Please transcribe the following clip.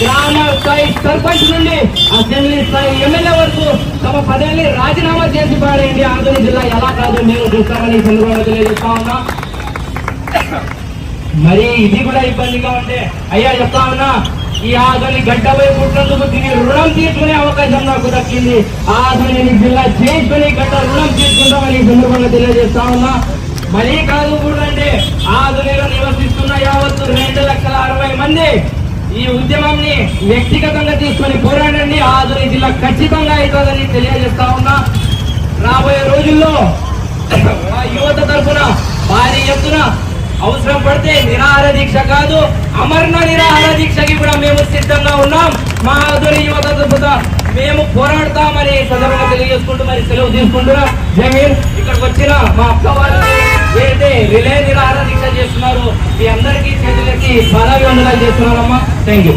గ్రామ స్థాయి సర్పంచ్ నుండి అసెంబ్లీ స్థాయి ఎమ్మెల్యే వరకు తమ పదవిని రాజీనామా చేసి పారేయండి. ఆంధ్రప్రదేశ్ జిల్లా ఎలా కాదు మేము చూస్తామని సందర్భంగా తెలియజేస్తా ఉన్నా. మరి ఇది కూడా ఇబ్బందిగా ఉంటే అయ్యా చెప్తా ఉన్నా, ఈ ఆధుని గడ్డపై పుట్టినందుకు దీని రుణం తీసుకునే అవకాశం నాకు దక్కింది. ఆధుని జిల్లా చేసుకుని గడ్డ రుణం తీసుకుంటామని సందర్భంగా తెలియజేస్తా ఉన్నా. మరీ కాదు కూడా అంటే ఆధునిలో నివసిస్తున్న యావత్తు 2,60,000 మంది ఈ ఉద్యమాన్ని వ్యక్తిగతంగా తీసుకొని పోరాడండి. ఆధుని జిల్లా ఖచ్చితంగా అవుతుందని తెలియజేస్తా ఉన్నా. రాబోయే రోజుల్లో యువత తరఫున భారీ ఎత్తున అవసరం పడితే నిరాహార దీక్ష కాదు, అమరణ నిరాహార దీక్షకి కూడా మేము సిద్ధంగా ఉన్నాం. మా ఆధునిక యువత తరఫున మేము పోరాడతామని సందర్భంగా తెలియజేసుకుంటూ మరి సెలవు తీసుకుంటున్నాం. జై హింద్. ఇక్కడికి వచ్చిన మా అక్క వాళ్ళు ఏదైతే రిలే నిరాహార దీక్ష చేస్తున్నారు, మీ అందరికీ చేతులకి పదవి వందనాలు చేస్తున్నారమ్మా. Thank you.